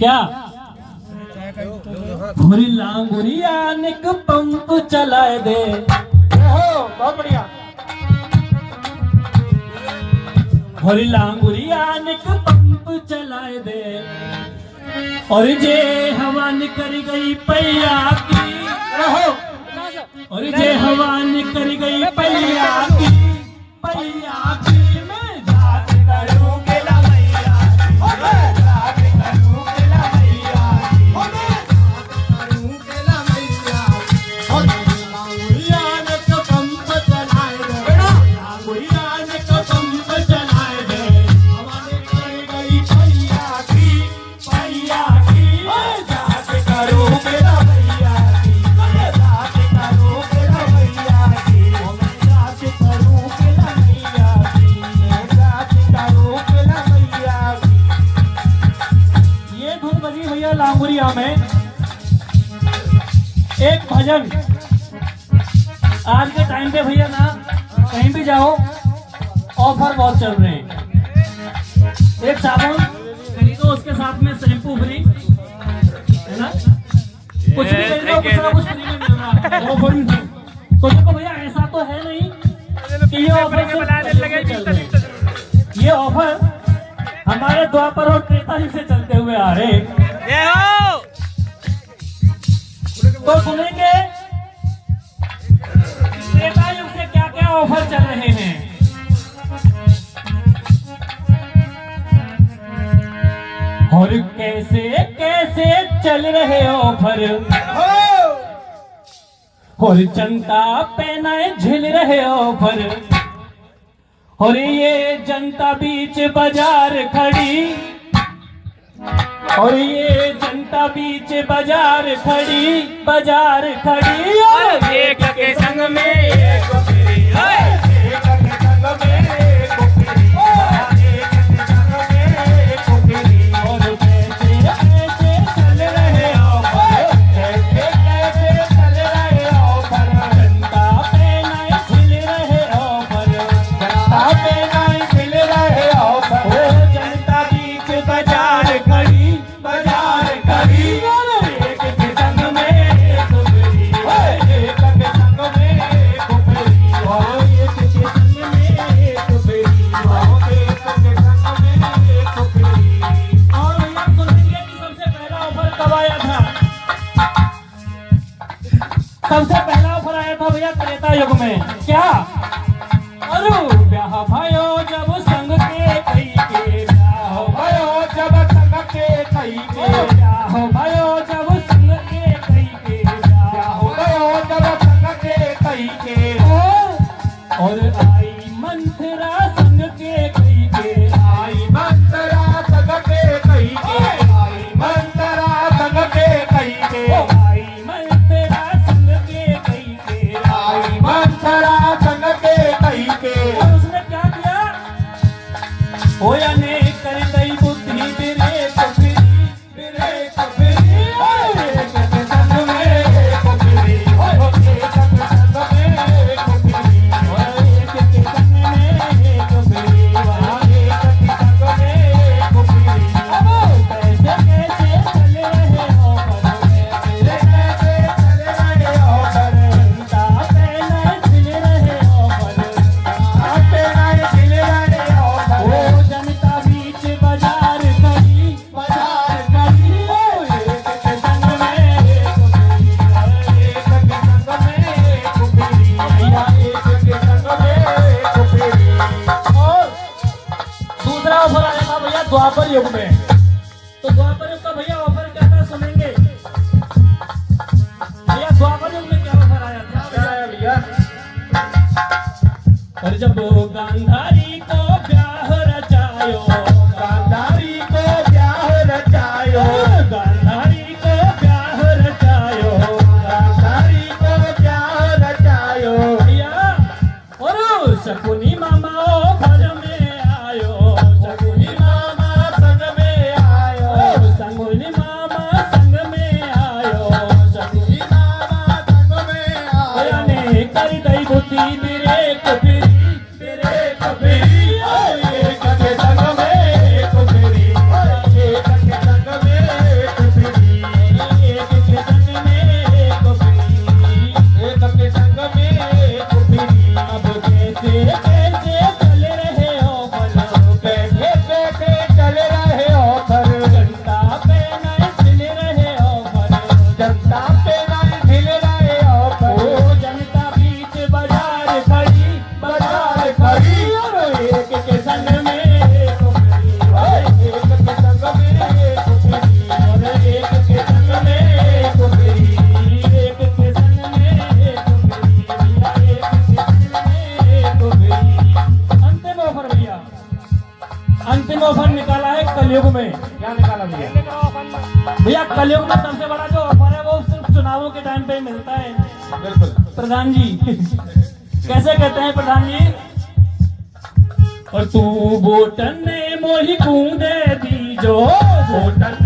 क्या होरी लांगुरिया निक पंप चलाए दे। बहुत बढ़िया। होरी लांगुरिया निक पंप चलाए दे और जे हवा निकल गई पैया की। और जे हवा निकल गई पैया की मैं जात करूं के लवैया मैं जात करूं के लवैया मैं करूं के लवैया। और लांगुरिया ने तो पंप चलाए दे लांगुरिया ने तो पंप चलाए दे हवा निकल गई पैया की मैं जात करूं के लवैया मैं जात करूं के लवैया मैं जात करूं के लवैया मैं जात करूं के लवैया। ये धुन बजी भैया लांगुरिया में। एक भजन आज के टाइम पे भैया ना कहीं भी जाओ ऑफर बहुत चल रहे हैं। एक साबुन खरीदो उसके साथ में शैम्पू फ्री है ना, कुछ भी खरीदो कुछ ना कुछ फ्री में मिल रहा है ऑफर। तो देखो भैया ऐसा तो है नहीं कि ये ऑफर चल रहे हैं। ये ऑफर हमारे द्वापर और त्रेता युग से चलते हुए आ रहे हैं। तो सुनेंगे त्रेता युग से क्या क्या ऑफर चल रहे हैं। और कैसे कैसे चल रहे ऑफर और जनता पे नए झिल रहे ऑफर। और ये जनता बीच बाजार खड़ी और ये जनता बीच बाजार खड़ी और एक के संग में एक फ्री एक के संग में एक फ्री एक के संग में एक फ्री। और कैसे कैसे चल रहे ऑफर कैसे कैसे चल रहे ऑफर जनता पे नए झिल रहे ऑफर जनता पे नए झिल रहे ऑफर। जनता बीच बाजार खड़ी और एक के संग में एक फ्री एक के संग में एक फ्री और एक के संग में एक फ्री और एक के संग में एक फ्री। और भैया सुनेंगे कि सबसे पहला ऑफर कब आया था। सबसे पहला ऑफर आया था भैया त्रेता युग में। क्या अरे ब्याह भयो जब संग के कई के ब्याह भयो जब संग के कई के ब्याह भयो जब संग के कई के ब्याह भयो जब संग के कई के। और आई मंथरा संग के कई के आई मंथरा संग के कई के आई मंथरा संग के कई के आई मंथरा संग के कई के आई मंथरा संग के कई के। और उसने क्या किया हो या ने कर दई बुद्धि बिरे कफरी एक के संग में एक फ्री एक के संग में एक फ्री एक के संग में एक फ्री एक के संग में एक फ्री। अब कैसे कैसे चल रहे ऑफर कैसे कैसे चल रहे ऑफर जनता पे नए झिल रहे ऑफर जनता पे नए झिल रहे ऑफर। ओ जनता बीच बाजार खड़ी एक के संग में एक फ्री एक के संग में एक फ्री एक के संग में एक फ्री। और दूसरा ऑफर आया था भैया द्वापर युग में। तो द्वापर युग का भैया ऑफर क्या था सुनेंगे। भैया द्वापर युग में क्या ऑफर आया था भैया। और जब गांधारी को ब्याह रचायो गांधारी को ब्याह रचायो गांधारी को ब्याह रचायो गांधारी को ब्याह रचायो भैया। और शकुनी मामा ऑफर में आयो शकुनी मामा संग में आयो शकुनी मामा संग में आयो शकुनी मामा संग में आयो ने कर दई बुद्धि बिरे कफरी एक के संग में कलयुग में। क्या निकाला भैया? भैया कलयुग में सबसे बड़ा जो ऑफर है वो सिर्फ चुनावों के टाइम पे ही मिलता है। बिल्कुल। प्रधान जी कैसे कहते हैं प्रधान जी? और तू वोटन ने मोही कूदे दी जो वोटन